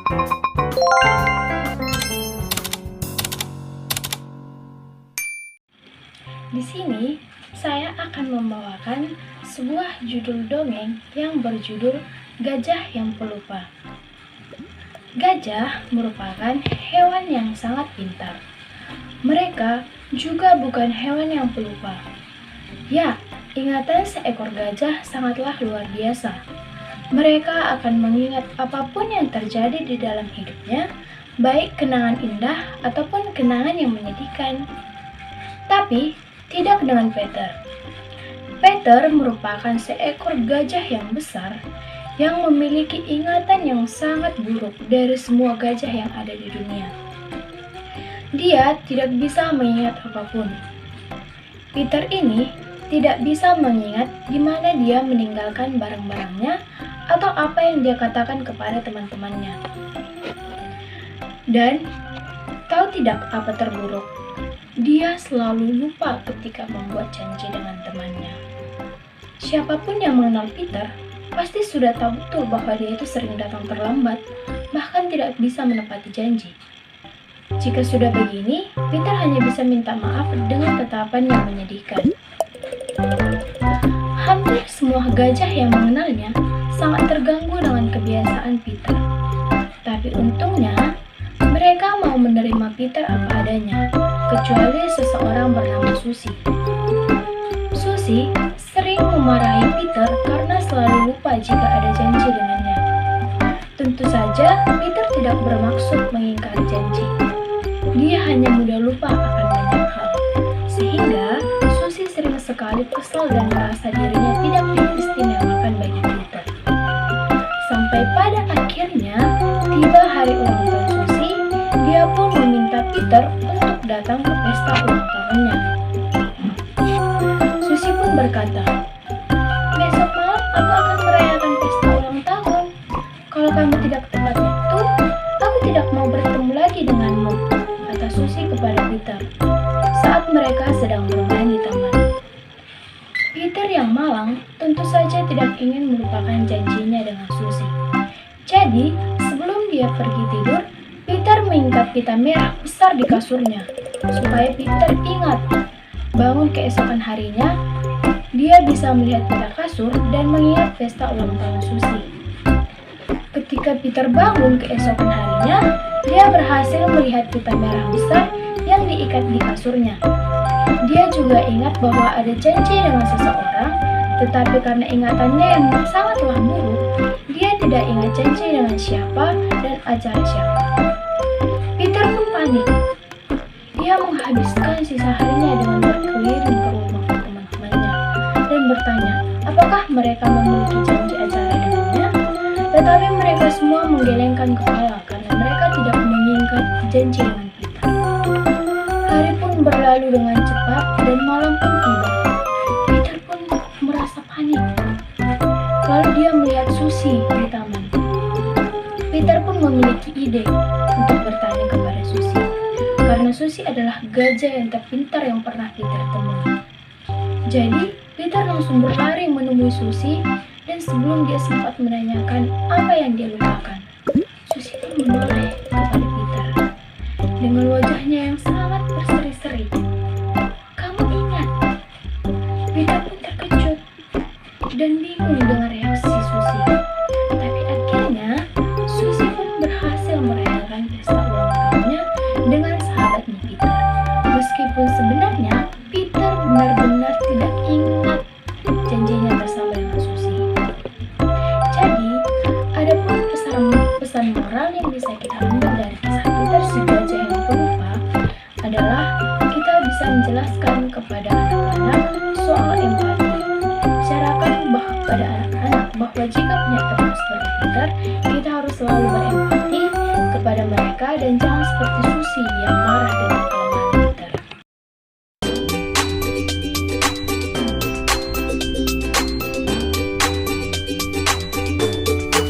Di sini, saya akan membawakan sebuah judul dongeng yang berjudul Gajah yang Pelupa. Gajah merupakan hewan yang sangat pintar. Mereka juga bukan hewan yang pelupa. Ya, ingatan seekor gajah sangatlah luar biasa. Mereka akan mengingat apapun yang terjadi di dalam hidupnya, baik kenangan indah ataupun kenangan yang menyedihkan. Tapi, tidak dengan Peter. Peter merupakan seekor gajah yang besar yang memiliki ingatan yang sangat buruk dari semua gajah yang ada di dunia. Dia tidak bisa mengingat apapun. Peter ini tidak bisa mengingat di mana dia meninggalkan barang-barangnya atau apa yang dia katakan kepada teman-temannya. Dan tahu tidak apa terburuk? Dia selalu lupa ketika membuat janji dengan temannya. Siapapun yang mengenal Peter pasti sudah tahu betul bahwa dia itu sering datang terlambat, bahkan tidak bisa menepati janji. Jika sudah begini, Peter hanya bisa minta maaf dengan tatapan yang menyedihkan. Hampir semua gajah yang mengenalnya sangat terganggu dengan kebiasaan Peter. Tapi untungnya, mereka mau menerima Peter apa adanya, kecuali seseorang bernama Susie. Susie sering memarahi Peter karena selalu lupa jika ada janji dengannya. Tentu saja, Peter tidak bermaksud mengingkari janji. Dia hanya mudah lupa akan banyak hal, sehingga Susie sering sekali kesal dan merasa dirinya tidak diistimewakan bagi Peter. Sampai pada akhirnya, tiba hari ulang tahun Susie, dia pun meminta Peter untuk datang ke pesta ulang tahunnya. Susie pun berkata, "Besok malam aku akan merayakan pesta ulang tahun. Kalau kamu tidak tepat waktu, aku tidak mau bertemu lagi denganmu," kata Susie kepada Peter saat mereka sedang bermain di taman. Peter yang malang tentu saja tidak ingin melupakan janjinya dengan Susie. Jadi, sebelum dia pergi tidur, Peter mengikat pita merah besar di kasurnya, supaya Peter ingat. Bangun keesokan harinya, dia bisa melihat pita kasur dan mengingat pesta ulang tahun Susie. Ketika Peter bangun keesokan harinya, dia berhasil melihat pita merah besar yang diikat di kasurnya. Dia juga ingat bahwa ada janji dengan seseorang, tetapi karena ingatannya yang sangatlah buruk, dia tidak ingat janji dengan siapa dan acara siapa. Peter pun panik. Dia menghabiskan sisa harinya dengan berkeliling ke rumah teman-temannya dan bertanya, apakah mereka memiliki janji acara dengannya? Tetapi mereka semua menggelengkan kepala karena mereka tidak mengingat janji dengan Peter. Hari pun berlalu dengan cepat dan malam pun tiba. Peter pun merasa panik. Lalu dia melihat Susie di taman. Peter pun memiliki ide untuk bertanya kepada Susie, karena Susie adalah gajah yang terpintar yang pernah Peter temui. Jadi, Peter langsung berlari menemui Susie, dan sebelum dia sempat menanyakan apa yang dia lupakan, Susie pun menoleh kepada Peter dengan wajahnya yang sangat berseri-seri. "Kamu ingat?" Peter pun terkejut dan bingung dengan reaksi Susie. Tapi akhirnya, Susie pun berhasil merayakan pesta ulang tahunnya dengan sahabatnya Peter. Meskipun sebenarnya Peter benar-benar tidak ingat janjinya bersama dengan Susie. Jadi, ada pun pesan moral yang bisa kita ambil dari kisah Peter si gajah yang pelupa adalah kita bisa menjelaskan kepada anak-anak soal empati. Bicarakan pada anak-anak bahwa jika punya teman seperti Peter, kita harus selalu berempati kepada mereka dan jangan seperti Susie yang marah dengan kelemahan